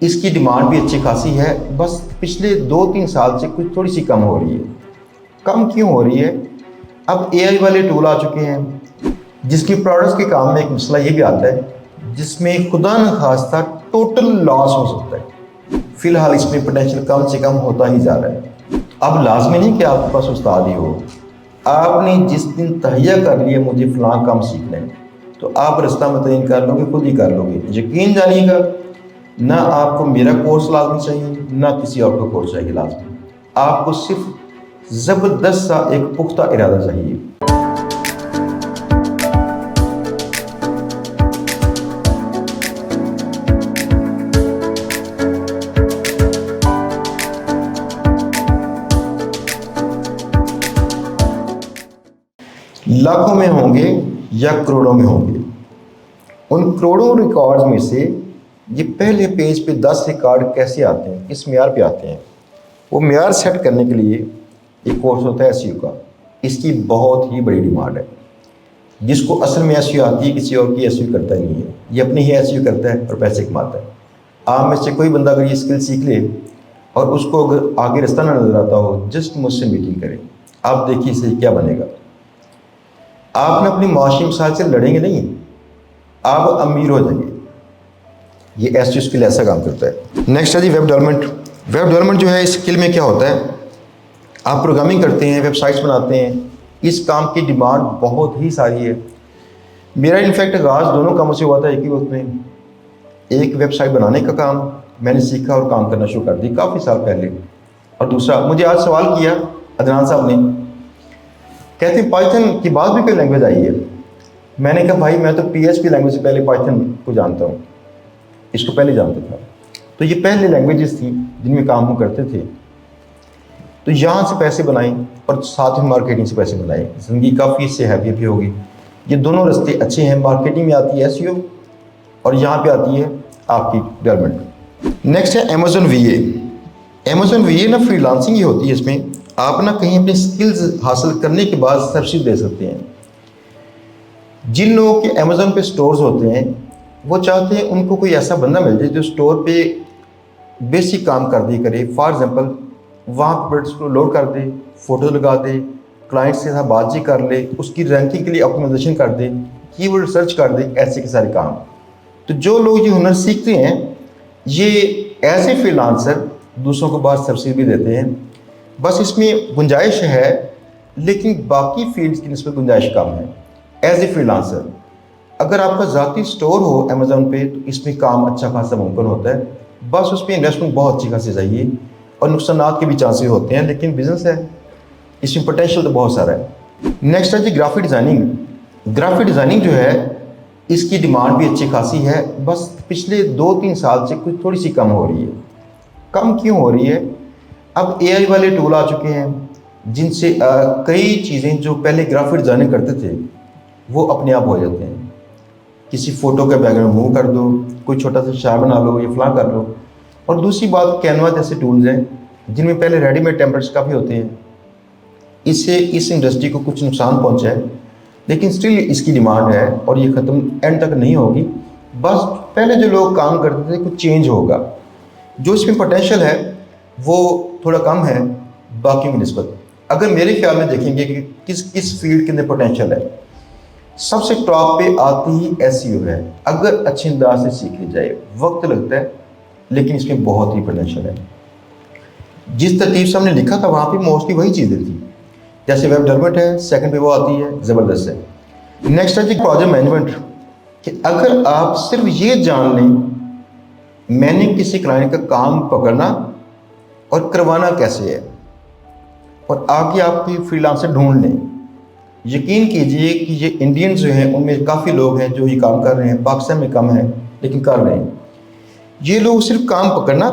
اس کی ڈیمانڈ بھی اچھی خاصی ہے، بس پچھلے 2-3 سال سے کچھ تھوڑی سی کم ہو رہی ہے۔ کم کیوں ہو رہی ہے؟ اب اے آئی والے ٹول آ چکے ہیں جس کی پروڈکٹس کے کام میں ایک مسئلہ یہ بھی آتا ہے جس میں خدا نخواستہ ٹوٹل لاس ہو سکتا ہے۔ فی الحال اس میں پوٹینشیل کم سے کم ہوتا ہی جا رہا ہے۔ اب لازمی نہیں کہ آپ کے پاس استاد ہی ہو، آپ نے جس دن تہیہ کر لیا مجھے فلاں کام سیکھنا ہے تو آپ رستہ متعین کر لو گے، خود ہی کر لو گے۔ یقین جانیے گا، نہ آپ کو میرا کورس لازمی چاہیے نہ کسی اور کا کورس چاہیے لازمی، آپ کو صرف زبردست سا ایک پختہ ارادہ چاہیے۔ لاکھوں میں ہوں گے یا کروڑوں میں ہوں گے، ان کروڑوں ریکارڈز میں سے یہ پہلے پیج پہ 10 ریکارڈ کیسے آتے ہیں، کس معیار پہ آتے ہیں؟ وہ معیار سیٹ کرنے کے لیے ایک کورس ہوتا ہے SEO کا۔ اس کی بہت ہی بڑی ڈیمانڈ ہے۔ جس کو اصل میں SEO آتی ہے کسی اور کی SEO کرتا ہی نہیں ہے، یہ اپنی ہی SEO کرتا ہے اور پیسے کماتا ہے۔ آپ میں سے کوئی بندہ اگر یہ اسکل سیکھ لے اور اس کو اگر آگے رستہ نہ نظر آتا ہو، جسٹ مجھ سے میٹنگ کرے، آپ دیکھیے سے کیا بنے گا۔ آپ نے اپنی معاشی مسائل سے لڑیں گے نہیں، آپ امیر ہو جائیں گے۔ یہ SEO اسکل ایسا کام کرتا ہے۔ نیکسٹ ہے جی ویب ڈیولپمنٹ۔ ویب ڈیولپمنٹ جو ہے اس اسکل میں کیا ہوتا ہے، آپ پروگرامنگ کرتے ہیں، ویب سائٹس بناتے ہیں، اس کام کی ڈیمانڈ بہت ہی ساری ہے۔ میرا انفیکٹ آغاز دونوں کاموں سے ہوا تھا ایک ہی وقت میں۔ ایک ویب سائٹ بنانے کا کام میں نے سیکھا اور کام کرنا شروع کر دی کافی سال پہلے، اور دوسرا مجھے آج سوال کیا عدنان صاحب نے، کہتے ہیں پائتھن کی بعد بھی کوئی لینگویج آئی ہے؟ میں نے کہا بھائی میں تو PHP لینگویج سے پہلے پائتھن کو جانتا ہوں، اس کو پہلے جانتا تھا۔ تو یہ پہلے لینگویجز تھیں جن میں کام ہم کرتے تھے، تو یہاں سے پیسے بنائیں اور ساتھ میں مارکیٹنگ سے پیسے بنائیں، زندگی کافی اس سے ہیپی بھی ہوگی۔ یہ دونوں رستے اچھے ہیں، مارکیٹنگ میں آتی ہے SEO اور یہاں پہ آتی ہے آپ کی ڈیولپمنٹ۔ نیکسٹ ہے Amazon VA۔ Amazon VA نا فری لانسنگ ہی ہوتی ہے، اس میں آپ نا کہیں اپنے سکلز حاصل کرنے کے بعد سبسڈی دے سکتے ہیں۔ جن لوگوں کے Amazon پہ سٹورز ہوتے ہیں وہ چاہتے ہیں ان کو کوئی ایسا بندہ مل جائے جو سٹور پہ بیسک کام کر دی کرے۔ فار ایگزامپل وہاں پروڈکٹس کو لوڈ کر دے، فوٹو لگا دے، کلائنٹس کے ساتھ بات چیت کر لے، اس کی رینکنگ کے لیے آپٹیمائزیشن کر دے، کی ورڈ ریسرچ کر دے، ایسے کے سارے کام۔ تو جو لوگ یہ ہنر سیکھتے ہیں یہ ایز اے فری لانسر دوسروں کو بعض سبسڈی بھی دیتے ہیں۔ بس اس میں گنجائش ہے لیکن باقی فیلڈز کی نسبت گنجائش کم ہے۔ ایز اے فری لانسر اگر آپ کا ذاتی سٹور ہو Amazon پہ تو اس میں کام اچھا خاصا ممکن ہوتا ہے، بس اس پہ انویسٹمنٹ بہت اچھی خاصی چاہیے اور نقصانات کے بھی چانسز ہوتے ہیں، لیکن بزنس ہے، اس میں پوٹینشیل تو بہت سارا ہے۔ نیکسٹ ہے جی گرافک ڈیزائننگ۔ گرافک ڈیزائننگ جو ہے اس کی ڈیمانڈ بھی اچھی خاصی ہے، بس پچھلے 2-3 سال سے کچھ تھوڑی سی کم ہو رہی ہے۔ کم کیوں ہو رہی ہے؟ اب AI والے ٹول آ چکے ہیں جن سے کئی چیزیں جو پہلے گرافک ڈیزائننگ کرتے تھے وہ اپنے آپ ہو جاتے ہیں۔ کسی فوٹو کا بیک گراؤنڈ موو کر دو، کوئی چھوٹا سا شار بنا لو یا فلاں کر لو۔ اور دوسری بات کینوا جیسے ٹولز ہیں جن میں پہلے ریڈی میڈ ٹیمپلیٹس کافی ہوتے ہیں، اس سے اس انڈسٹری کو کچھ نقصان پہنچا ہے، لیکن سٹل اس کی ڈیمانڈ ہے اور یہ ختم اینڈ تک نہیں ہوگی۔ بس پہلے جو لوگ کام کرتے تھے کچھ چینج ہوگا، جو اس میں پوٹینشیل ہے وہ تھوڑا کم ہے باقی کی نسبت۔ اگر میرے خیال میں دیکھیں گے کہ کس فیلڈ کے اندر پوٹینشیل ہے، سب سے ٹاپ پہ آتی ہی SEO ہے۔ اگر اچھے انداز سے سیکھ لی جائے، وقت لگتا ہے لیکن اس میں بہت ہی پوٹینشیل ہے۔ جس ترتیب سے ہم نے لکھا تھا وہاں پہ موسٹلی وہی چیزیں تھیں، جیسے ویب ڈیولپمنٹ ہے، سیکنڈ پہ وہ آتی ہے، زبردست ہے۔ نیکسٹ ہے جی پروجیکٹ مینجمنٹ، کہ اگر آپ صرف یہ جان لیں میں نے کسی کلائنٹ کا کام پکڑنا اور کروانا کیسے ہے، اور آگے آپ کی فری لانسر ڈھونڈ لیں، یقین کیجئے کہ یہ انڈینز جو ہیں ان میں کافی لوگ ہیں جو یہ کام کر رہے ہیں، پاکستان میں کم ہے لیکن کر رہے ہیں۔ یہ لوگ صرف کام پکڑنا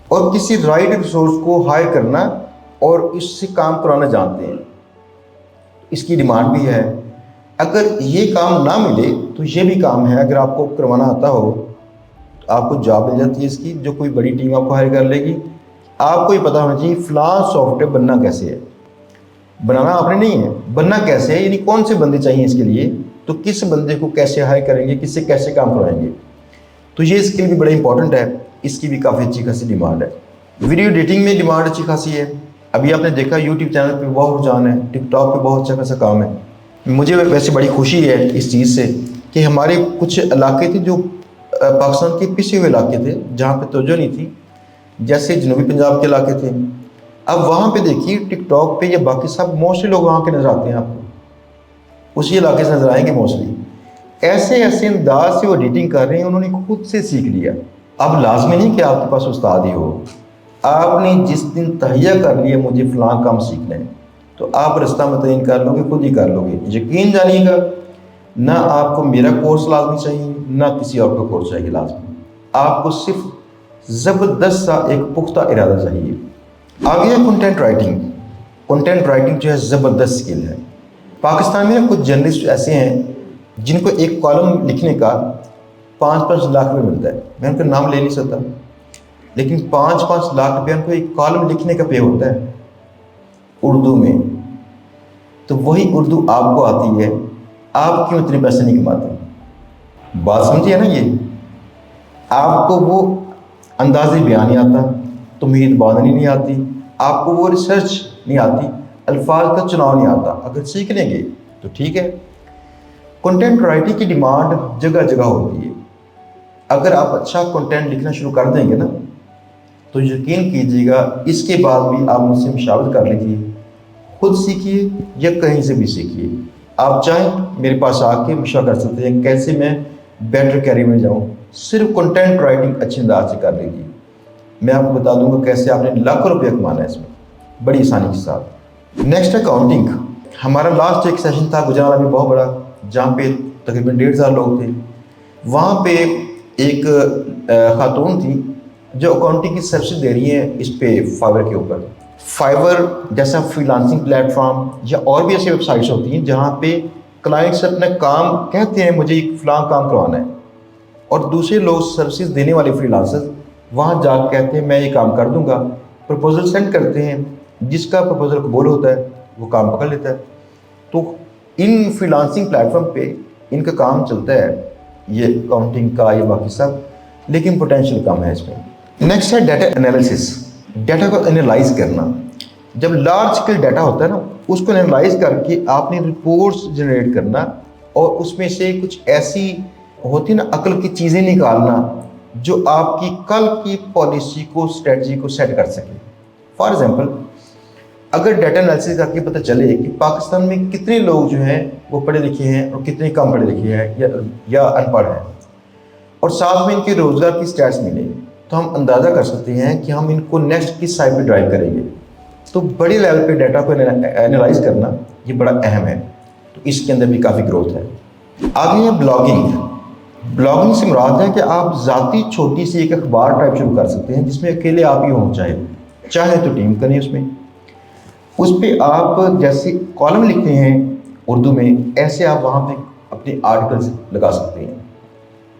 اور کسی رائٹ ریسورس کو ہائر کرنا اور اس سے کام کرانا جانتے ہیں، اس کی ڈیمانڈ بھی ہے۔ اگر یہ کام نہ ملے تو یہ بھی کام ہے، اگر آپ کو کروانا آتا ہو تو آپ کو جاب مل جاتی ہے اس کی، جو کوئی بڑی ٹیم آپ کو ہائر کر لے گی۔ آپ کو یہ پتا ہونا چاہیے فلاں سافٹ ویئر بننا کیسے ہے، بنانا آپ نے نہیں ہے، بننا کیسے ہے، یعنی کون سے بندے چاہیے اس کے لیے، تو کس بندے کو کیسے ہائر کریں گے، کس سے کیسے کام کروائیں گے۔ تو یہ اسکل بھی بڑا امپورٹنٹ ہے۔ اس کی بھی کافی اچھی خاصی ڈیمانڈ ہے۔ ویڈیو ایڈیٹنگ میں ڈیمانڈ اچھی خاصی ہے۔ ابھی آپ نے دیکھا یوٹیوب چینل پہ بہت رجحان ہے، ٹک ٹاک پہ بہت اچھا خاصا کام ہے۔ مجھے ویسے بڑی خوشی ہے اس چیز سے کہ ہمارے کچھ علاقے تھے جو پاکستان کے پچھے ہوئے علاقے تھے جہاں پہ توجہ نہیں تھی، جیسے جنوبی پنجاب کے علاقے تھے، اب وہاں پہ دیکھیے ٹک ٹاک پہ یا باقی سب موسٹلی لوگ وہاں کے نظر آتے ہیں، آپ کو اسی علاقے سے نظر آئیں گے موسٹلی۔ ایسے انداز سے وہ ایڈیٹنگ کر رہے ہیں، انہوں نے خود سے سیکھ لیا۔ اب لازمی نہیں کہ آپ کے پاس استاد ہی ہو، آپ نے جس دن تہیہ کر لیا مجھے فلاں کام سیکھنا ہے تو آپ رستہ متعین کر لو گے، خود ہی کر لو گے۔ یقین جانیے گا، نہ آپ کو میرا کورس لازمی چاہیے، نہ کسی اور کا کورس چاہیے لازمی، آپ کو صرف زبردست سا ایک پختہ ارادہ چاہیے۔ آگے ہے کنٹینٹ رائٹنگ۔ کنٹینٹ رائٹنگ جو ہے زبردست سکل ہے۔ پاکستان میں کچھ جرنلسٹ ایسے ہیں جن کو ایک کالم لکھنے کا 5-5 لاکھ روپے ملتا ہے، میں ان کا نام لے نہیں سکتا، لیکن 5-5 لاکھ روپے ان کو ایک کالم لکھنے کا پے ہوتا ہے اردو میں۔ تو وہی اردو آپ کو آتی ہے، آپ کیوں اتنے پیسے نہیں کماتے؟ بات سمجھیے نا، یہ آپ کو وہ انداز بیان نہیں آتا، تمہید باندھنی نہیں آتی، آپ کو وہ ریسرچ نہیں آتی، الفاظ کا چناؤ نہیں آتا۔ اگر سیکھ لیں گے تو ٹھیک ہے۔ کنٹینٹ رائٹنگ کی ڈیمانڈ جگہ جگہ ہوتی ہے۔ اگر آپ اچھا کنٹینٹ لکھنا شروع کر دیں گے نا تو یقین کیجیے گا اس کے بعد بھی آپ مجھ سے مشاورت کر لیجیے، خود سیکھیے یا کہیں سے بھی سیکھیے۔ آپ چاہیں میرے پاس آ کے مشورہ کر سکتے ہیں کیسے میں بیٹر کیریئر میں جاؤں، صرف کنٹینٹ رائٹنگ اچھے انداز سے کر لیجیے، میں آپ کو بتا دوں گا کیسے آپ نے لاکھوں روپیہ کمانا ہے اس میں بڑی آسانی کے ساتھ۔ نیکسٹ ہے اکاؤنٹنگ۔ ہمارا لاسٹ ایک سیشن تھا گجرات میں بہت بڑا، جہاں پہ تقریباً 1,500 لوگ تھے۔ وہاں پہ ایک خاتون تھی جو اکاؤنٹنگ کی سروسز دے رہی ہیں اس پہ فائور کے اوپر۔ فائور جیسا فری لانسنگ پلیٹ فارم یا اور بھی ایسی ویب سائٹس ہوتی ہیں جہاں پہ کلائنٹس اپنا کام کہتے ہیں مجھے ایک فلاں کام کروانا ہے، اور دوسرے لوگ سروسز دینے والے فری لانسر وہاں جا کے کہتے ہیں میں یہ کام کر دوں گا، پرپوزل سینڈ کرتے ہیں، جس کا پرپوزل قبول ہوتا ہے وہ کام پکڑ لیتا ہے۔ تو in free lancing plate form پہ ان کا کام چلتا ہے، یہ اکاؤنٹنگ کا یہ باقی سب، لیکن پوٹینشیل کم ہے اس میں۔ نیکسٹ ہے ڈیٹا انالیسس۔ ڈیٹا کو انالائز کرنا۔ جب لارج اسکیل ڈیٹا ہوتا ہے نا، اس کو انالائز کر کے آپ نے رپورٹس جنریٹ کرنا، اور اس میں سے کچھ ایسی ہوتی نا عقل کی چیزیں نکالنا جو آپ کی کل کی پالیسی کو، اسٹریٹجی کو سیٹ کر سکے۔ فار ایگزامپل، اگر ڈیٹا انالیسس کر کے پتہ چلے کہ پاکستان میں کتنے لوگ جو ہیں وہ پڑھے لکھے ہیں اور کتنے کم پڑھے لکھے ہیں یا ان پڑھ ہیں، اور ساتھ میں ان کے روزگار کی سٹیٹس ملیں، تو ہم اندازہ کر سکتے ہیں کہ ہم ان کو نیکسٹ کس سائڈ پہ ڈرائیو کریں گے۔ تو بڑے لیول پہ ڈیٹا کو انالائز کرنا یہ بڑا اہم ہے، تو اس کے اندر بھی کافی گروتھ ہے۔ آگے ہے بلاگنگ۔ بلاگنگ سے مراد ہے کہ آپ ذاتی چھوٹی سی ایک اخبار ٹائپ شروع کر سکتے ہیں جس میں اکیلے آپ ہی ہوں، چاہے تو ٹیم کریں اس پہ آپ جیسے کالم لکھتے ہیں اردو میں، ایسے آپ وہاں پہ اپنے آرٹیکلز لگا سکتے ہیں،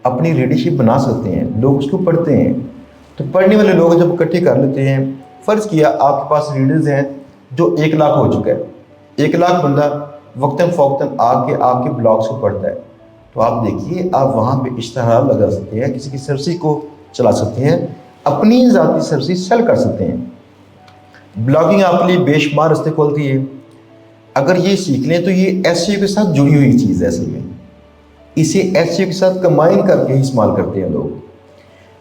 اپنی ریڈرشپ بنا سکتے ہیں، لوگ اس کو پڑھتے ہیں، تو پڑھنے والے لوگ جب اکٹھے کر لیتے ہیں، فرض کیا آپ کے پاس ریڈرز ہیں جو 1 لاکھ ہو چکا ہے، 1 لاکھ بندہ وقتاً فوقتاً آ کے آپ کے بلاگس کو پڑھتا ہے، تو آپ دیکھیے آپ وہاں پہ اشتہار لگا سکتے ہیں، کسی کی سروس کو چلا سکتے ہیں، اپنی ذاتی سروس سیل کر سکتے ہیں۔ بلاگنگ آپ کے لیے بے شمار راستے کھولتی ہے۔ اگر یہ سیکھ لیں تو یہ ایس ای او کے ساتھ جڑی ہوئی چیز ہے، اصل میں اسے ایس ای او کے ساتھ کمبائن کر کے ہی استعمال کرتے ہیں لوگ،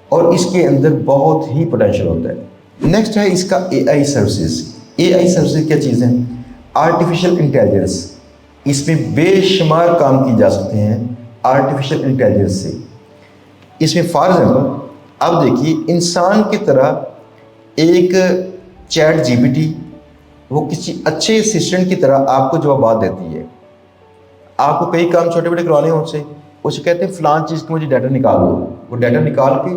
اور اس کے اندر بہت ہی پوٹینشیل ہوتا ہے۔ نیکسٹ ہے اس کا اے آئی سروسز۔ اے آئی سروسز کیا چیز ہیں؟ Artificial intelligence. اس میں بے شمار کام کی جا سکتے ہیں آرٹیفیشیل انٹیلیجنس سے۔ اس میں فار ایگزامپل آپ دیکھیے انسان کی طرح ایک چیٹ جی پی ٹی وہ کسی اچھے اسسٹنٹ کی طرح آپ کو جوابات دیتی ہے۔ آپ کو کئی کام چھوٹے بڑے کروانے ہیں اسے کہتے ہیں فلاں چیز کی مجھے ڈیٹا نکال دو، وہ ڈیٹا نکال کے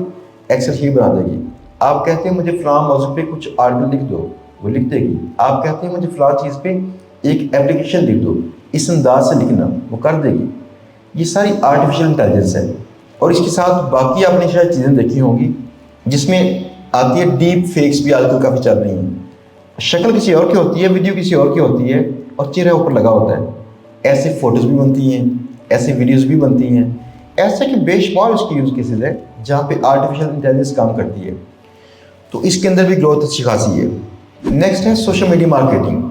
ایکسل شیٹ بنا دے گی۔ آپ کہتے ہیں مجھے فلاں موضوع پہ کچھ آرٹیکل لکھ دو، وہ لکھ دے گی۔ آپ کہتے ہیں مجھے فلاں چیز پہ ایک ایپلیکیشن لکھ دو، اس انداز سے لکھنا، وہ کر دے گی۔ یہ ساری آرٹیفیشیل انٹیلیجنس ہے، اور اس کے ساتھ باقی آپ نے شاید چیزیں دیکھی ہوں گی جس میں آتی ہے ڈیپ فیکس بھی آج کل کافی چل رہی ہیں۔ شکل کسی اور کی ہوتی ہے، ویڈیو کسی اور کی ہوتی ہے، اور چہرہ اوپر لگا ہوتا ہے۔ ایسے فوٹوز بھی بنتی ہیں، ایسے ویڈیوز بھی بنتی ہیں، ایسے کہ بے شمار اس کی یوز کیسز ہے جہاں پہ آرٹیفیشل انٹیلیجنس کام کرتی ہے، تو اس کے اندر بھی گروتھ اچھی خاصی ہے۔ نیکسٹ ہے سوشل میڈیا مارکیٹنگ۔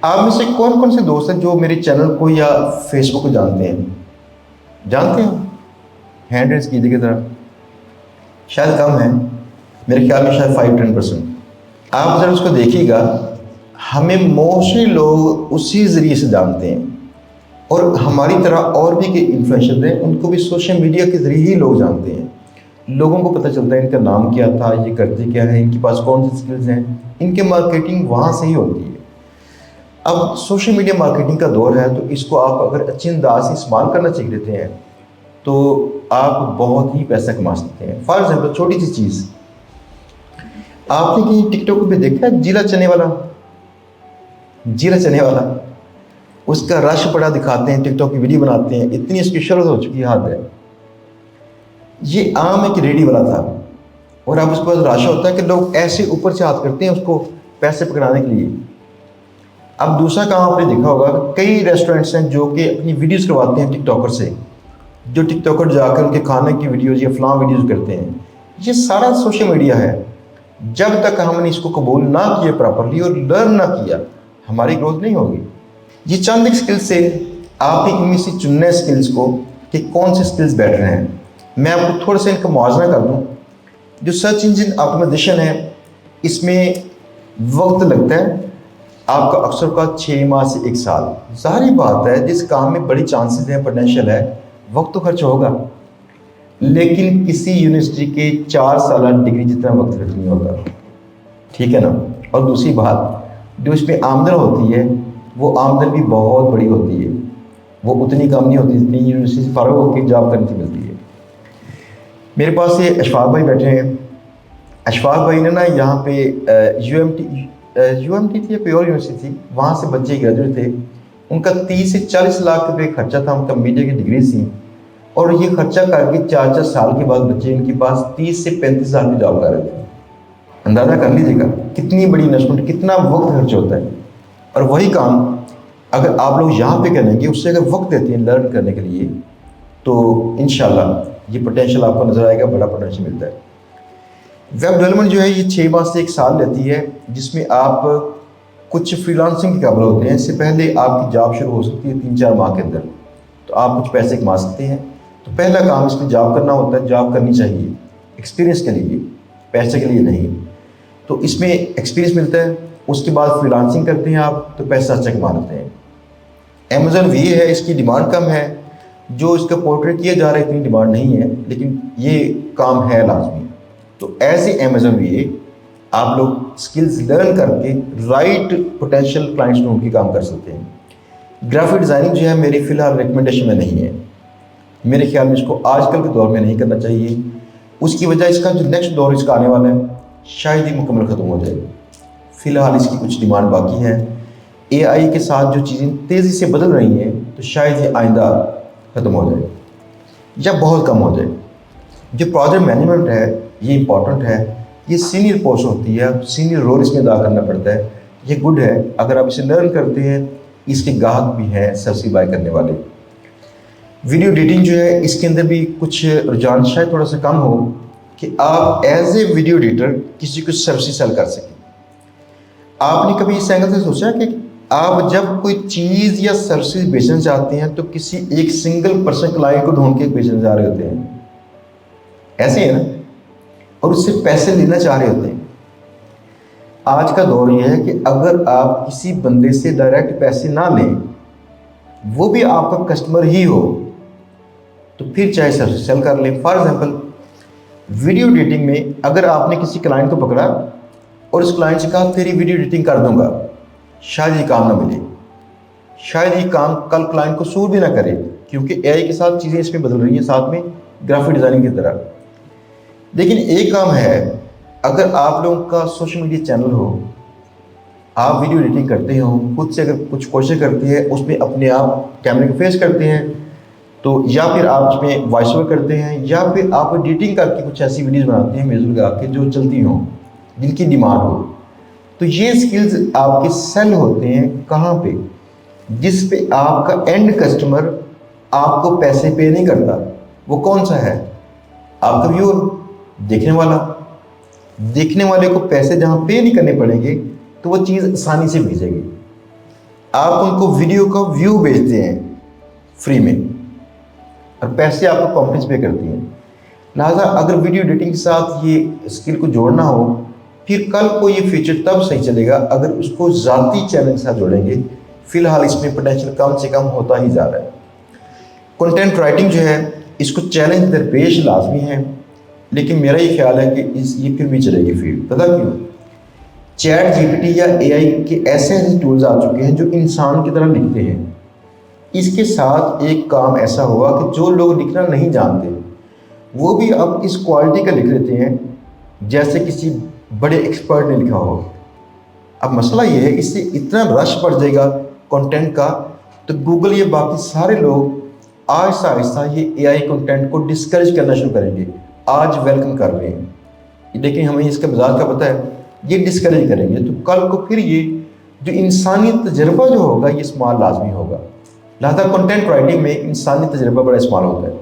آپ میں سے کون کون سے دوست ہیں جو میرے چینل کو یا فیس بک کو جانتے ہیں؟ جانتے ہیں؟ ہینڈ ریز کیجیے کی طرح، شاید کم ہے، میرے خیال میں شاید 5-10%۔ آپ ذرا اس کو دیکھیے گا، ہمیں موسٹلی لوگ اسی ذریعے سے جانتے ہیں، اور ہماری طرح اور بھی کہ انفلوئنسر ہیں ان کو بھی سوشل میڈیا کے ذریعے ہی لوگ جانتے ہیں۔ لوگوں کو پتہ چلتا ہے ان کا نام کیا تھا، یہ کرتے کیا ہے، ان کے پاس کون سی سکلز ہیں، ان کے مارکیٹنگ وہاں سے ہی ہوتی ہے۔ اب سوشل میڈیا مارکیٹنگ کا دور ہے، تو اس کو آپ اگر اچھے انداز سے استعمال کرنا سیکھ لیتے ہیں تو آپ بہت ہی پیسہ کما سکتے ہیں۔ فار ایگزامپل چھوٹی سی چیز، آپ نے کہیں ٹک ٹاک پہ دیکھا ہے جیلا چنے والا؟ جیلا چنے والا، اس کا رش بڑا دکھاتے ہیں، ٹک ٹاک کی ویڈیو بناتے ہیں، اتنی اس کی شہرت ہو چکی ہے، حد ہے۔ یہ عام ایک ریڈی والا تھا، اور اب اس کے پاس رش ہوتا ہے کہ لوگ ایسے اوپر سے ہاتھ کرتے ہیں اس کو پیسے پکڑانے کے لیے۔ اب دوسرا کام آپ نے دیکھا ہوگا کہ کئی ریسٹورینٹس ہیں جو کہ اپنی ویڈیوز کرواتے ہیں ٹک ٹاکر سے، جو ٹک ٹاکر جا کر ان کے کھانے کی ویڈیوز یا فلاں ویڈیوز کرتے ہیں۔ یہ سارا سوشل میڈیا ہے۔ جب تک ہم نے اس کو قبول نہ کیا پراپرلی اور لرن نہ کیا، ہماری گروتھ نہیں ہوگی۔ یہ چند ایک سکلز سے آپ نے ان میں سے چننا ہے سکلز کو کہ کون سے سکلز بیٹر ہیں۔ میں آپ کو تھوڑا سا ان کا موازنہ کر دوں۔ جو سرچ انجن آپٹیمائزیشن ہے، اس میں وقت لگتا ہے آپ کا اکثر کا 6 ماہ سے 1 سال۔ ظاہری بات ہے جس کام میں بڑی چانسز ہیں، پوٹینشیل ہے، وقت تو خرچ ہوگا، لیکن کسی یونیورسٹی کے 4 سالہ ڈگری جتنا وقت خرچ نہیں ہوگا، ٹھیک ہے نا۔ اور دوسری بات، جو اس میں آمدن ہوتی ہے وہ آمدن بھی بہت بڑی ہوتی ہے، وہ اتنی کم نہیں ہوتی جتنی یونیورسٹی سے فارغ ہو کے جاب کرنے کی ملتی ہے۔ میرے پاس یہ اشفاق بھائی بیٹھے ہیں۔ اشفاق بھائی نے نا یہاں پہ یو ایم ٹی تھی یا کوئی اور یونیورسٹی تھی، وہاں سے بچے گریجویٹ تھے، ان کا 30 سے 40 لاکھ روپے خرچہ تھا، ان کا میڈیا کی ڈگری تھی، اور یہ خرچہ کر کے 4 سال کے بعد بچے ان کے پاس 30 سے 35 ہزار کی جاب کر رہے تھے۔ اندازہ کر لیجیے گا کتنی بڑی انویسٹمنٹ، کتنا وقت خرچ ہوتا ہے۔ اور وہی کام اگر آپ لوگ یہاں پہ کریں گے، اس سے اگر وقت دیتے ہیں لرن کرنے کے لیے، تو انشاءاللہ یہ پوٹینشیل آپ کو نظر آئے گا، بڑا پوٹینشیل ملتا ہے۔ ویب ڈیولپمنٹ جو ہے یہ 6 ماہ سے 1 سال لیتی ہے، جس میں آپ کچھ فری لانسنگ کے قابل ہوتے ہیں۔ اس سے پہلے آپ کی جاب شروع ہو سکتی ہے 3-4 ماہ کے اندر، تو آپ کچھ پیسے کما سکتے ہیں۔ تو پہلا کام اس میں جاب کرنا ہوتا ہے، جاب کرنی چاہیے ایکسپیرینس کے لیے، پیسے کے لیے نہیں۔ تو اس میں ایکسپیرینس ملتا ہے، اس کے بعد فری لانسنگ کرتے ہیں آپ تو پیسہ اچھا کما لیتے ہیں۔ امیزون وی ہے، اس کی ڈیمانڈ کم ہے، جو اس کا پورٹریٹ کیا جا رہا ہے اتنی ڈیمانڈ نہیں ہے، لیکن یہ کام ہے لازمی۔ تو ایسے امیزون وی آپ لوگ سکلز لرن کر کے رائٹ پوٹینشیل کلائنٹس ڈھونڈ کے کام کر سکتے ہیں۔ گرافک ڈیزائننگ جو ہے میری فی الحال ریکمنڈیشن میں نہیں ہے، میرے خیال میں اس کو آج کل کے دور میں نہیں کرنا چاہیے۔ اس کی وجہ اس کا جو نیکسٹ دور اس کا آنے والا ہے شاید ہی مکمل ختم ہو جائے۔ فی الحال اس کی کچھ ڈیمانڈ باقی ہے۔ اے آئی کے ساتھ جو چیزیں تیزی سے بدل رہی ہیں، تو شاید یہ آئندہ ختم ہو جائے یا بہت کم ہو جائے۔ جو پروجیکٹ مینجمنٹ ہے یہ امپورٹنٹ ہے، یہ سینئر پوسٹ ہوتی ہے، سینئر رول اس میں ادا کرنا پڑتا ہے، یہ گڈ ہے اگر آپ اسے لرن کرتے ہیں۔ اس کے گاہک بھی ہیں سبسکرائب کرنے والے۔ ویڈیو ایڈیٹنگ جو ہے اس کے اندر بھی کچھ رجحان شاید تھوڑا سا کم ہو کہ آپ ایز اے ویڈیو ایڈیٹر کسی کو سروس سیل کر سکیں۔ آپ نے کبھی اس اینگل سے سوچا کہ آپ جب کوئی چیز یا سروسز بیچنا چاہتے ہیں تو کسی ایک سنگل پرسن کلائنٹ کو ڈھونڈ کے بیچنے جا رہے ہوتے ہیں، ایسے ہے نا، اور اس سے پیسے لینا چاہ رہے ہوتے ہیں۔ آج کا دور یہ ہے کہ اگر آپ کسی بندے سے ڈائریکٹ پیسے نہ لیں، وہ بھی آپ کا کسٹمر ہی ہو، تو پھر چاہے سروس سیل کر لیں۔ فار ایگزامپل ویڈیو ایڈیٹنگ میں اگر آپ نے کسی کلائنٹ کو پکڑا اور اس کلائنٹ سے کہا تیری ویڈیو ایڈیٹنگ کر دوں گا، شاید یہ کام نہ ملے، شاید یہ کام کل کلائنٹ کو سور بھی نہ کرے، کیونکہ اے آئی کے ساتھ چیزیں اس میں بدل رہی ہیں، ساتھ میں گرافک ڈیزائننگ کی طرح۔ لیکن ایک کام ہے، اگر آپ لوگوں کا سوشل میڈیا چینل ہو، آپ ویڈیو ایڈیٹنگ کرتے ہوں، خود سے اگر کچھ کوشش کرتے ہیں، اس میں اپنے آپ کیمرے کو فیس کرتے ہیں، تو یا پھر آپ اس میں وائس اوور کرتے ہیں، یا پھر آپ ایڈیٹنگ کر کے کچھ ایسی ویڈیوز بناتے ہیں میوزک لگا کے جو چلتی ہوں، جن کی ڈیمانڈ ہو، تو یہ سکلز آپ کے سیل ہوتے ہیں کہاں پہ؟ جس پہ آپ کا اینڈ کسٹمر آپ کو پیسے پے نہیں کرتا۔ وہ کون سا ہے؟ آپ کا ویور۔ دیکھنے والے کو پیسے جہاں پے نہیں کرنے پڑیں گے تو وہ چیز آسانی سے بھیجے گی. آپ ان کو ویڈیو کا ویو بھیجتے ہیں فری میں اور پیسے آپ کو کمپنیز پے کرتی ہیں. لہٰذا اگر ویڈیو ایڈیٹنگ کے ساتھ یہ اسکل کو جوڑنا ہو, پھر کل کو یہ فیچر تب صحیح چلے گا اگر اس کو ذاتی چینل کے ساتھ جوڑیں گے. فی الحال اس میں پوٹینشیل کم سے کم ہوتا ہی جا رہا ہے. کنٹینٹ رائٹنگ جو ہے اس کو چیلنج درپیش لازمی ہے, لیکن میرا یہ خیال ہے کہ یہ پھر بھی چلے گی فیلڈ. پتہ کیوں؟ چیٹ جی پی ٹی یا اے آئی کے ایسے ٹولز آ چکے ہیں جو انسان کی طرح لکھتے ہیں. اس کے ساتھ ایک کام ایسا ہوا کہ جو لوگ لکھنا نہیں جانتے وہ بھی اب اس کوالٹی کا لکھ لیتے ہیں جیسے کسی بڑے ایکسپرٹ نے لکھا ہو. اب مسئلہ یہ ہے اس سے اتنا رش بڑھ جائے گا کنٹینٹ کا, تو گوگل یہ باقی سارے لوگ آہستہ آہستہ یہ اے آئی کنٹینٹ کو ڈسکریج کرنا شروع کریں گے. آج ویلکم کر رہے ہیں لیکن ہمیں اس کا مزاج کا پتہ ہے, یہ ڈسکریج کریں گے تو کل کو پھر یہ جو انسانی تجربہ جو ہوگا یہ استعمال لازمی ہوگا. لہٰذا کنٹینٹ رائٹنگ میں انسانی تجربہ بڑا استعمال ہوتا ہے.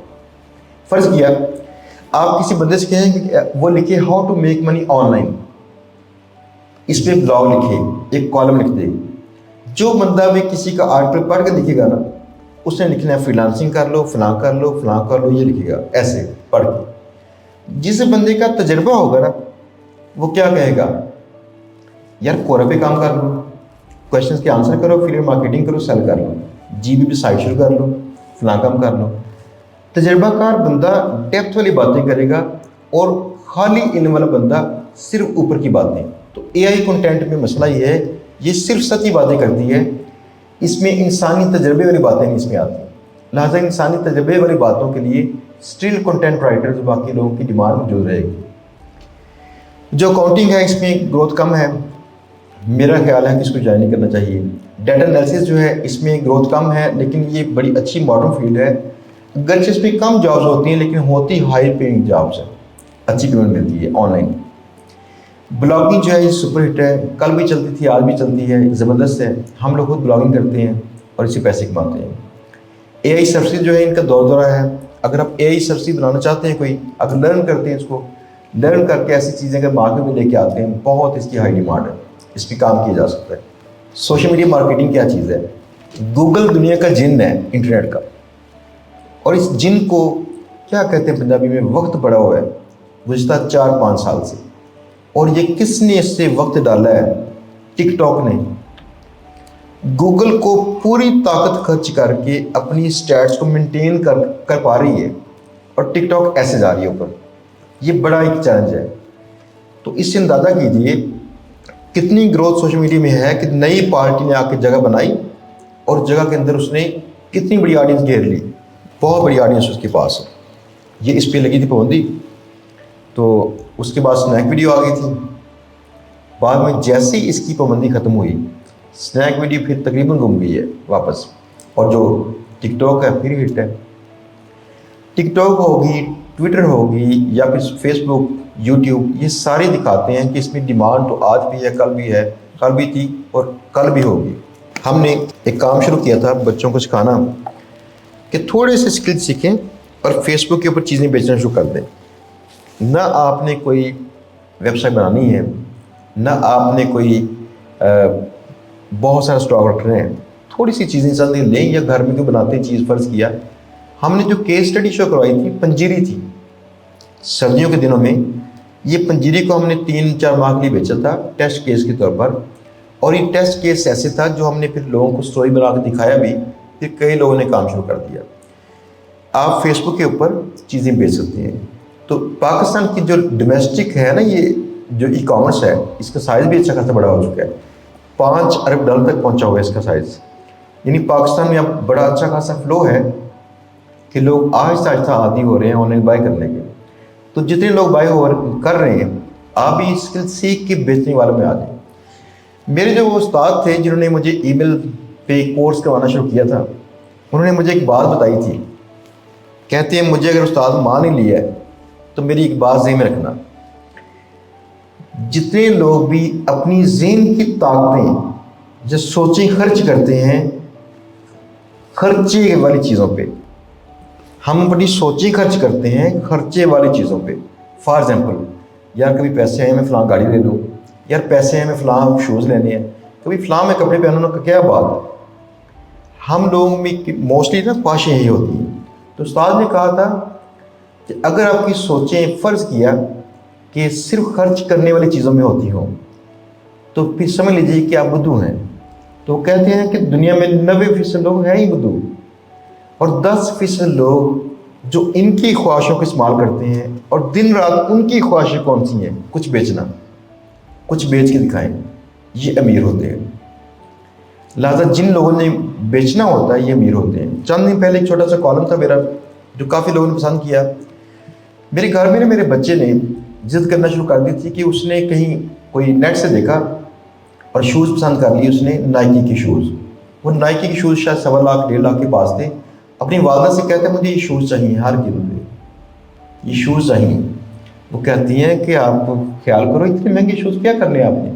فرض کیا آپ کسی بندے سے کہیں کہ وہ لکھے how to make money online, اس پہ بلاگ لکھے, ایک کالم لکھ دے. جو بندہ بھی کسی کا آرٹیکل پڑھ کے لکھے گا نا, اس نے لکھنا ہے فری لانسنگ کر لو, فلاں کر لو, فلاں کر لو, یہ لکھے گا ایسے پڑھ کے. جس بندے کا تجربہ ہوگا نا وہ کیا کہے گا, یار کورا پہ کام کر لو, کویشچنس کے آنسر کرو, پھر مارکیٹنگ کرو, سیل کر لو, جی بی پہ سائٹ شروع کر لو, فلاں کام کر لو. تجربہ کار بندہ ڈیپتھ والی باتیں کرے گا اور خالی علم والا بندہ صرف اوپر کی باتیں. تو اے آئی کنٹینٹ میں مسئلہ یہ ہے, یہ صرف سچی باتیں کرتی ہے, اس میں انسانی تجربے والی باتیں نہیں اس میں آتی. لہٰذا انسانی تجربے والی باتوں کے لیے اسٹل کنٹینٹ رائٹرز باقی لوگوں کی ڈیمانڈ موجود رہے گی. جو اکاؤنٹنگ ہے اس میں گروتھ کم ہے, میرا خیال ہے کہ اس کو جوائن نہیں کرنا چاہیے. ڈیٹا انالیسس جو ہے اس میں گروتھ کم ہے, لیکن یہ بڑی اچھی ماڈرن فیلڈ ہے. اگرچہ اس میں کم جابز ہوتی ہیں لیکن ہوتی ہائی پیئنگ جابز ہیں, اچھی پیمنٹ ملتی ہے آن لائن. بلاگنگ جو ہے یہ سپر ہٹ ہے, کل بھی چلتی تھی, آج بھی چلتی ہے, زبردست ہے. ہم لوگ خود بلاگنگ کرتے ہیں اور اس سے پیسے کماتے ہیں. اے آئی سروسز جو ہے ان کا دور دورہ ہے. اگر آپ اے آئی سروسز بنانا چاہتے ہیں کوئی, اگر لرن کرتے ہیں اس کو, لرن کر کے ایسی چیزیں اگر مارکیٹ میں لے کے آتے ہیں, بہت اس کی ہائی ڈیمانڈ ہے, اس پہ کام کیا جا سکتا ہے. سوشل میڈیا مارکیٹنگ کیا چیز ہے؟ گوگل دنیا کا جن ہے انٹرنیٹ کا, اور اس جن کو کیا کہتے ہیں پنجابی میں, وقت پڑا ہوا ہے گزشتہ 4-5 سال سے. اور یہ کس نے اس سے وقت ڈالا ہے؟ ٹک ٹاک نے. گوگل کو پوری طاقت خرچ کر کے اپنی سٹیٹس کو مینٹین کر پا رہی ہے, اور ٹک ٹاک ایسے جا رہی ہے اوپر. یہ بڑا ایک چیلنج ہے. تو اس سے اندازہ کیجئے کتنی گروتھ سوشل میڈیا میں ہے کہ نئی پارٹی نے آ کے جگہ بنائی اور جگہ کے اندر اس نے کتنی بڑی آڈینس گھیر لی, بہت بڑی آڈینس اس کے پاس. یہ اس پہ لگی تھی پابندی, تو اس کے بعد سنیک ویڈیو آ گئی تھی. بعد میں جیسے ہی اس کی پابندی ختم ہوئی, سنیک ویڈیو پھر تقریباً گم گئی ہے واپس, اور جو ٹک ٹاک ہے پھر ہٹ ہے. ٹک ٹاک ہوگی, ٹویٹر ہوگی, یا پھر فیس بک, یوٹیوب, یہ سارے دکھاتے ہیں کہ اس میں ڈیمانڈ تو آج بھی ہے, کل بھی ہے, کل بھی تھی اور کل بھی ہوگی. ہم نے ایک کام شروع کیا تھا بچوں کو سکھانا کہ تھوڑے سے اسکل سیکھیں اور فیس بک کے اوپر چیزیں بیچنا شروع کر دیں. نہ آپ نے کوئی ویب سائٹ بنانی ہے, نہ آپ نے کوئی بہت سارا اسٹاک رکھنا ہے. تھوڑی سی چیزیں چند لیں, یا گھر میں کوئی بناتے چیز فرض کیا. ہم نے جو کیس اسٹڈی شو کروائی تھی پنجیری تھی. سردیوں کے دنوں میں یہ پنجیری کو ہم نے 3-4 ماہ کے لیے بیچا تھا ٹیسٹ کیس کے طور پر. اور یہ ٹیسٹ کیس ایسے تھا جو ہم نے پھر لوگوں کو اسٹوری بنا کے دکھایا بھی, پھر کئی لوگوں نے کام شروع کر دیا. آپ فیس بک کے اوپر چیزیں بیچ سکتے ہیں. تو پاکستان کی جو ڈومیسٹک ہے نا, یہ جو ای کامرس ہے, اس کا سائز بھی اچھا خاصا بڑا ہو چکا ہے. 5 ارب ڈالر تک پہنچا ہوا ہے اس کا سائز. یعنی پاکستان میں اب بڑا اچھا خاصا فلو ہے کہ لوگ آہستہ آہستہ عادی ہو رہے ہیں آن لائن بائی کرنے کے. تو جتنے لوگ بائی کر رہے ہیں, آپ بھی اسکل سیکھ کے بیچنے والوں میں آ جائیں. میرے جو وہ استاد تھے جنہوں نے مجھے ای میل پہ کورس کروانا شروع کیا تھا, انہوں نے مجھے ایک بات بتائی تھی. کہتے ہیں مجھے اگر استاد مان ہی لیا ہے تو میری ایک بات ذہن میں رکھنا, جتنے لوگ بھی اپنی ذہن کی طاقتیں جو سوچیں خرچ کرتے ہیں خرچے والی چیزوں پہ, ہم اپنی سوچیں خرچ کرتے ہیں خرچے والی چیزوں پہ, فار ایگزامپل یار کبھی پیسے ہیں میں فلاں گاڑی لے لوں، یار پیسے ہیں میں فلاں شوز لینے ہیں، کبھی فلاں میں کپڑے پہنوں کا کیا بات ہے۔ ہم لوگوں میں موسٹلی نا خواہشیں یہی ہوتی ہیں۔ تو استاد نے کہا تھا کہ اگر آپ کی سوچیں فرض کیا کہ صرف خرچ کرنے والی چیزوں میں ہوتی ہوں تو پھر سمجھ لیجیے کہ آپ بدھو ہیں۔ تو کہتے ہیں کہ دنیا میں 90% لوگ ہیں ہی بدھو، اور 10% لوگ جو ان کی خواہشوں کو استعمال کرتے ہیں، اور دن رات ان کی خواہشیں کون سی ہیں؟ کچھ بیچنا، کچھ بیچ کے دکھائیں، یہ امیر ہوتے ہیں۔ لہٰذا جن لوگوں نے بیچنا ہوتا ہے یہ امیر ہوتے ہیں۔ چند دن پہلے ایک چھوٹا سا کالم تھا میرا جو کافی لوگوں نے پسند کیا۔ میرے گھر میں میرے بچے نے ضد کرنا شروع کر دی تھی کہ اس نے کہیں کوئی نیٹ سے دیکھا اور شوز پسند کر لی اس نے، نائکی کے شوز۔ وہ نائکی کے شوز شاید 1.25 لاکھ 1.5 لاکھ کے پاس تھے۔ اپنی والدہ سے کہتے ہیں مجھے یہ شوز چاہیے ہر قیمت پہ، یہ شوز چاہیے۔ وہ کہتی ہیں کہ آپ خیال کرو اتنے مہنگے شوز کیا کرنے آپ نے۔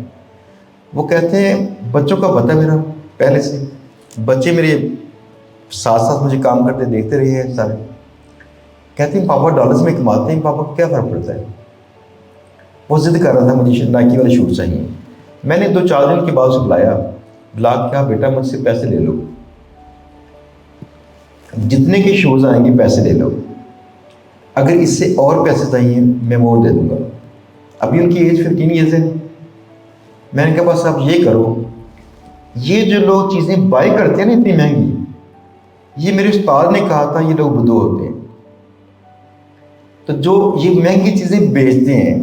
وہ کہتے ہیں بچوں کا پتہ میرا پہلے سے، بچے میرے ساتھ ساتھ مجھے کام کرتے دیکھتے رہے ہیں سارے، کہتے ہیں پاپا ڈالرز میں کماتے ہیں، پاپا کو کیا فرق پڑتا ہے۔ وہ ضد کر رہا تھا مجھے نائکی والے شوز چاہیے۔ میں نے 2-4 دن کے بعد اسے بلا کیا بیٹا مجھ سے پیسے لے لو، جتنے کے شوز آئیں گے پیسے لے لو، اگر اس سے اور پیسے چاہیے میں وہ دے دوں گا۔ ابھی ان کی ایج 15 ایئرز ہے۔ میں نے کہا بس آپ یہ کرو، یہ جو لوگ چیزیں بائی کرتے ہیں نا اتنی مہنگی، یہ میرے استاد نے کہا تھا یہ لوگ بدھو ہوتے ہیں۔ تو جو یہ مہنگی چیزیں بیچتے ہیں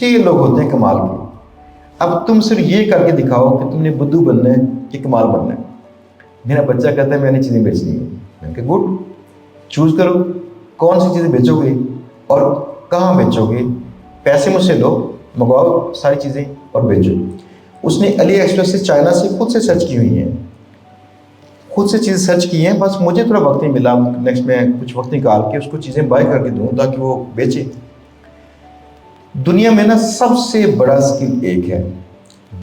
یہ لوگ ہوتے ہیں کمال کے۔ اب تم صرف یہ کر کے دکھاؤ کہ تم نے بدھو بننا ہے کہ کمال بننا ہے۔ میرا بچہ کہتا ہے میں نے چیزیں بیچنی ہیں۔ میں نے کہا گڈ، چوز کرو کون سی چیزیں بیچو گے اور کہاں بیچو گے، پیسے مجھ سے لو، منگواؤ ساری چیزیں اور بیچو۔ اس نے علی ایکسپریس سے چائنا سے خود سے سرچ کی ہوئی ہیں، خود سے چیزیں سرچ کی ہیں، بس مجھے تھوڑا وقت نہیں ملا، نیکسٹ میں کچھ وقت نکال کے اس کو چیزیں بائی کر کے دوں تاکہ وہ بیچے۔ دنیا میں نا سب سے بڑا سکل ایک ہے،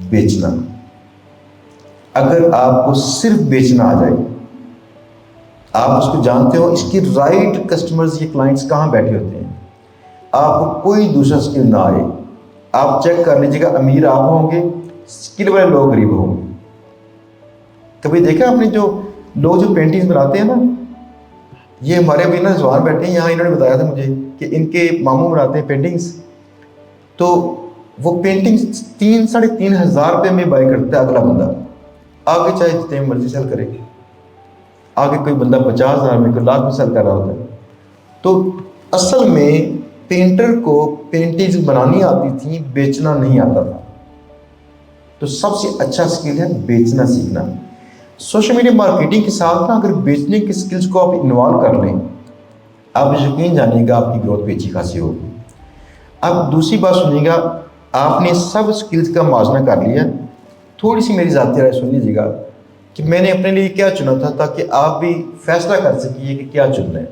بیچنا۔ اگر آپ کو صرف بیچنا آ جائے، آپ اس کو جانتے ہو اس کی رائٹ کسٹمرز یہ کلائنٹس کہاں بیٹھے ہوتے ہیں، آپ کو کوئی دوسرا سکل نہ آئے، آپ چیک کر لیجیے گا امیر آپ ہوں گے، سکل والے لوگ غریب ہوں گے۔ کبھی دیکھا آپ نے جو لوگ جو پینٹنگز بناتے ہیں نا، یہ ہمارے ابھی نا رضوان بیٹھے ہیں یہاں، انہوں نے بتایا تھا مجھے کہ ان کے ماموں بناتے ہیں پینٹنگز، تو وہ پینٹنگز 3-3.5 ہزار روپے میں بائی کرتا ہے اگلا بندہ، آگے چاہے جتنے مرضی سیل کرے، آگے کوئی بندہ 50,000 میں، کوئی 1 لاکھ میں سیل کر رہا ہوتا ہے۔ تو اصل میں پینٹر کو پینٹنگز بنانی آتی تھیں، بیچنا نہیں آتا تھا۔ تو سب سے اچھا سکل ہے بیچنا سیکھنا۔ سوشل میڈیا مارکیٹنگ کے ساتھ نا اگر بیچنے کے سکلز کو آپ انوالو کر لیں، آپ یقین جانیے گا آپ کی گروتھ بھی اچھی خاصی ہوگی۔ اب دوسری بات سنیے گا، آپ نے سب سکلز کا موازنہ کر لیا، تھوڑی سی میری ذاتی رائے سن لیجیے گا کہ میں نے اپنے لیے کیا چنا تھا تاکہ آپ بھی فیصلہ کر سکیے کہ کیا چننا ہے۔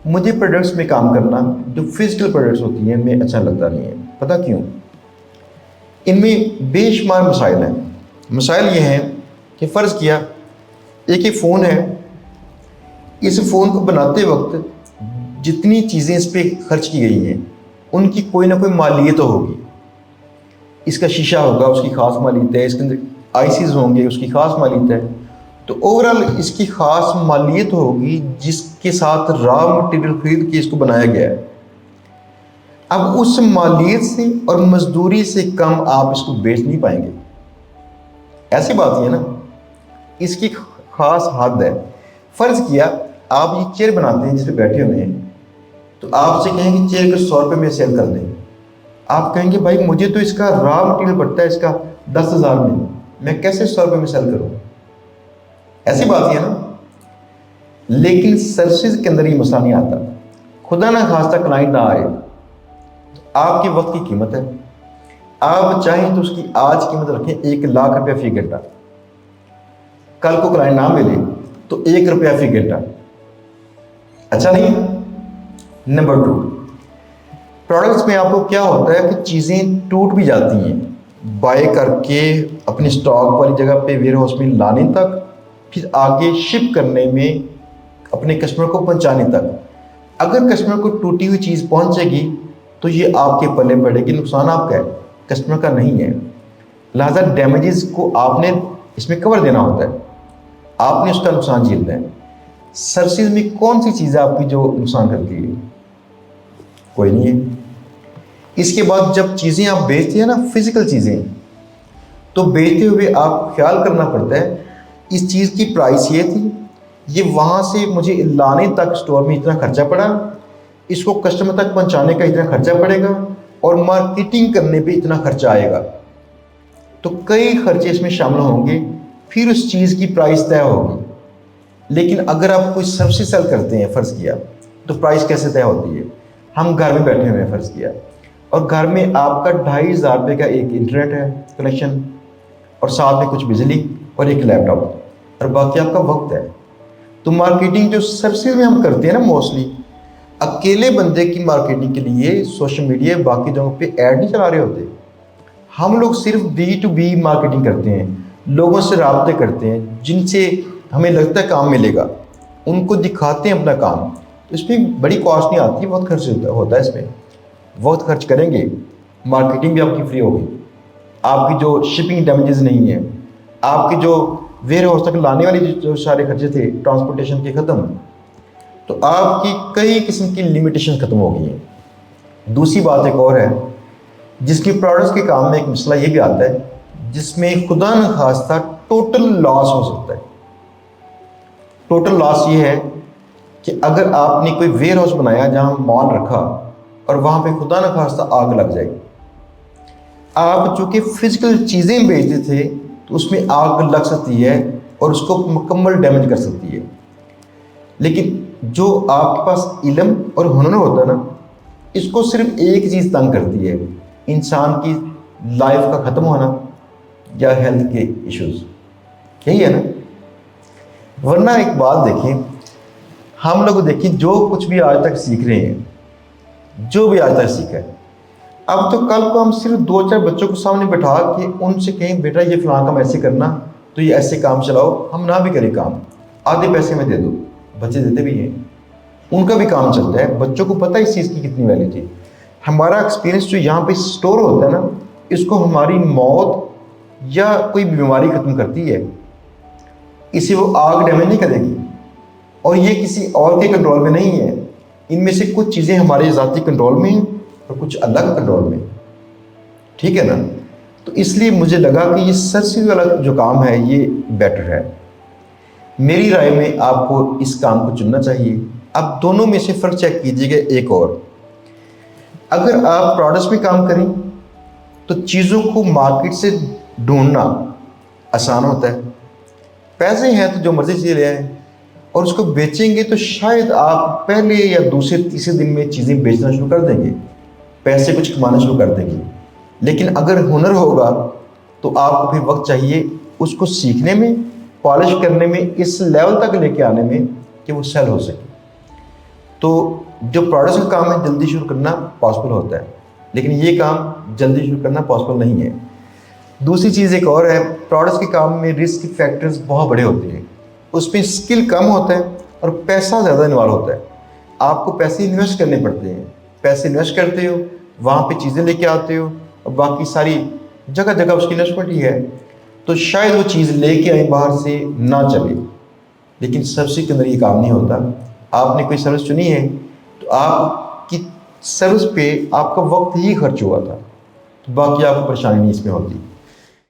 مجھے پروڈکٹس میں کام کرنا جو فزیکل پروڈکٹس ہوتی ہیں میں اچھا لگتا نہیں ہے۔ پتہ کیوں؟ ان میں بے شمار مسائل ہیں۔ مسائل یہ ہیں کہ فرض کیا ایک فون ہے، اس فون کو بناتے وقت جتنی چیزیں اس پہ خرچ کی گئی ہیں ان کی کوئی نہ کوئی مالیت تو ہوگی۔ اس کا شیشہ ہوگا، اس کی خاص مالیت ہے، اس کے اندر آئی سیز ہوں گے، اس کی خاص مالیت ہے۔ تو اوورآل اس کی خاص مالیت ہوگی جس کے ساتھ را مٹیریل خرید کے اس کو بنایا گیا ہے۔ اب اس مالیت سے اور مزدوری سے کم آپ اس کو بیچ نہیں پائیں گے، ایسی بات ہی ہے نا، اس کی خاص حد ہے۔ فرض کیا آپ یہ چیئر بناتے ہیں جس پہ بیٹھے ہوئے ہیں، تو آپ سے کہیں گے چیئر کو 100 روپے میں سیل کر دیں، آپ کہیں گے بھائی مجھے تو اس کا را مٹیریل پڑتا ہے اس کا 10,000 میں کیسے 100 روپے میں سیل کروں؟ ایسی بات ہی ہے نا۔ لیکن سروسز کے اندر یہ مسئلہ نہیں آتا۔ خدا نہ خواستہ کلائنٹ نہ آئے، آپ کے وقت کی قیمت ہے، آپ چاہیں تو اس کی آج قیمت رکھیں 1 لاکھ روپیہ فی گھنٹہ، کل کو کلائنٹ نہ ملے تو 1 روپیہ فی گھنٹہ، اچھا نہیں؟ نمبر 2، پروڈکٹس میں آپ کو کیا ہوتا ہے کہ چیزیں ٹوٹ بھی جاتی ہیں، بائی کر کے اپنے سٹاک والی جگہ پہ ویئر ہاؤس میں لانے تک، پھر آگے شپ کرنے میں، اپنے کسٹمر کو پہنچانے تک، اگر کسٹمر کو ٹوٹی ہوئی چیز پہنچے گی تو یہ آپ کے پلے پڑے گی، نقصان آپ کا ہے، کسٹمر کا نہیں ہے۔ لہٰذا ڈیمیجز کو آپ نے اس میں کور دینا ہوتا ہے، آپ نے اس کا نقصان جھیلنا ہے۔ سروسز میں کون سی چیز ہے آپ کی جو نقصان کرتی ہے؟ کوئی نہیں ہے۔ اس کے بعد جب چیزیں آپ بیچتے ہیں نا، فزیکل چیزیں، تو بیچتے ہوئے آپ خیال کرنا پڑتا ہے اس چیز کی پرائس یہ تھی، یہ وہاں سے مجھے لانے تک اسٹور میں اتنا خرچہ پڑا، اس کو کسٹمر تک پہنچانے کا اتنا خرچہ پڑے گا، اور مارکیٹنگ کرنے پہ اتنا خرچہ آئے گا۔ تو کئی خرچے اس میں شامل ہوں گے، پھر اس چیز کی پرائس طے ہوگی۔ لیکن اگر آپ کوئی سروس سیل کرتے ہیں فرض کیا، تو پرائس کیسے طے ہوتی ہے؟ ہم گھر میں بیٹھے ہوئے ہیں فرض کیا، اور گھر میں آپ کا 2500 روپے کا ایک انٹرنیٹ ہے کنیکشن، اور ساتھ میں کچھ بجلی اور ایک لیپ ٹاپ، اور باقی آپ کا وقت ہے۔ تو مارکیٹنگ جو سروسز میں ہم کرتے ہیں نا، موسٹلی اکیلے بندے کی مارکیٹنگ کے لیے سوشل میڈیا باقی جگہوں پہ ایڈ نہیں چلا رہے ہوتے، ہم لوگ صرف B2B مارکیٹنگ کرتے ہیں، لوگوں سے رابطے کرتے ہیں جن سے ہمیں لگتا ہے کام ملے گا، ان کو دکھاتے ہیں اپنا کام۔ اس میں بڑی کاسٹ نہیں آتی، بہت خرچ ہوتا ہے، اس میں وقت خرچ کریں گے، مارکیٹنگ بھی آپ کی فری ہوگی، آپ کی جو شپنگ ڈیمیجز نہیں ہیں، آپ کی جو ویئر ہاؤس تک لانے والی جو سارے خرچے تھے ٹرانسپورٹیشن کے ختم، تو آپ کی کئی قسم کی لمیٹیشن ختم ہو گئی ہیں۔ دوسری بات ایک اور ہے جس کی پروڈکٹس کے کام میں ایک مسئلہ یہ بھی آتا ہے، جس میں خدا نخواستہ ٹوٹل لاس ہو سکتا ہے۔ ٹوٹل لاس یہ ہے کہ اگر آپ نے کوئی ویئر ہاؤس بنایا جہاں مال رکھا، اور وہاں پہ خدا نخواستہ آگ لگ جائے، آپ چونکہ فزیکل چیزیں بیچتے تھے تو اس میں آگ لگ سکتی ہے اور اس کو مکمل ڈیمیج کر سکتی ہے۔ لیکن جو آپ کے پاس علم اور ہنر ہوتا ہے نا، اس کو صرف ایک چیز تنگ کرتی ہے، انسان کی لائف کا ختم ہونا یا ہیلتھ کے ایشوز، یہی ہے نا۔ ورنہ ایک بات دیکھیں، ہم لوگ دیکھیں جو کچھ بھی آج تک سیکھ رہے ہیں، جو بھی آج تک سیکھا ہے، اب تو کل کو ہم صرف 2-4 بچوں کو سامنے بٹھا کے ان سے کہیں بیٹا یہ فلاں کام ایسے کرنا، تو یہ ایسے کام چلاؤ، ہم نہ بھی کریں کام، آدھے پیسے میں دے دو، بچے دیتے بھی ہیں، ان کا بھی کام چلتا ہے، بچوں کو پتہ ہے اس چیز کی کتنی ویلیو تھی۔ ہمارا ایکسپیرینس جو یہاں پہ اسٹور ہوتا ہے نا، اس کو ہماری موت یا کوئی بیماری ختم کرتی ہے، اسے وہ آگ ڈیمیج نہیں کرے گی، اور یہ کسی اور کے کنٹرول میں نہیں ہے۔ ان میں سے کچھ چیزیں ہمارے ذاتی کنٹرول میں ہیں اور کچھ اللہ کے کنٹرول میں، ٹھیک ہے نا۔ تو اس لیے مجھے لگا کہ یہ سروسز والا جو کام ہے یہ بیٹر ہے۔ میری رائے میں آپ کو اس کام کو چننا چاہیے۔ اب دونوں میں سے فرق چیک کیجیے گا ایک اور، اگر آپ پروڈکٹس میں کام کریں تو چیزوں کو مارکیٹ سے ڈھونڈنا آسان ہوتا ہے، پیسے ہیں تو جو مرضی چیز لے آئیں، اور اس کو بیچیں گے تو شاید آپ پہلے یا دوسرے تیسرے دن میں چیزیں بیچنا شروع کر دیں گے، پیسے کچھ کمانا شروع کر دیں گے۔ لیکن اگر ہنر ہوگا تو آپ کو پھر وقت چاہیے اس کو سیکھنے میں، پالش کرنے میں، اس لیول تک لے کے آنے میں کہ وہ سیل ہو سکے۔ تو جو پروڈکٹس کا کام ہے جلدی شروع کرنا پاسبل ہوتا ہے، لیکن یہ کام جلدی شروع کرنا پاسبل نہیں ہے۔ دوسری چیز ایک اور ہے، پروڈکٹس کے کام میں رسک فیکٹرز بہت بڑے ہوتے ہیں، اس میں اسکل کم ہوتا ہے اور پیسہ زیادہ انوالو ہوتا ہے۔ آپ کو پیسے انویسٹ کرنے پڑتے ہیں، پیسے انویسٹ کرتے ہو، وہاں پہ چیزیں لے کے آتے ہو، اور باقی ساری جگہ جگہ اس کی انویسٹمنٹ ہی ہے، تو شاید وہ چیز لے کے آئیں باہر سے نہ چلے۔ لیکن سروس کے اندر یہ کام نہیں ہوتا۔ آپ نے کوئی سروس چنی ہے تو آپ کی سروس پہ آپ کا وقت ہی خرچ ہوا تھا، تو باقی آپ کو پریشانی نہیں اس میں ہوتی۔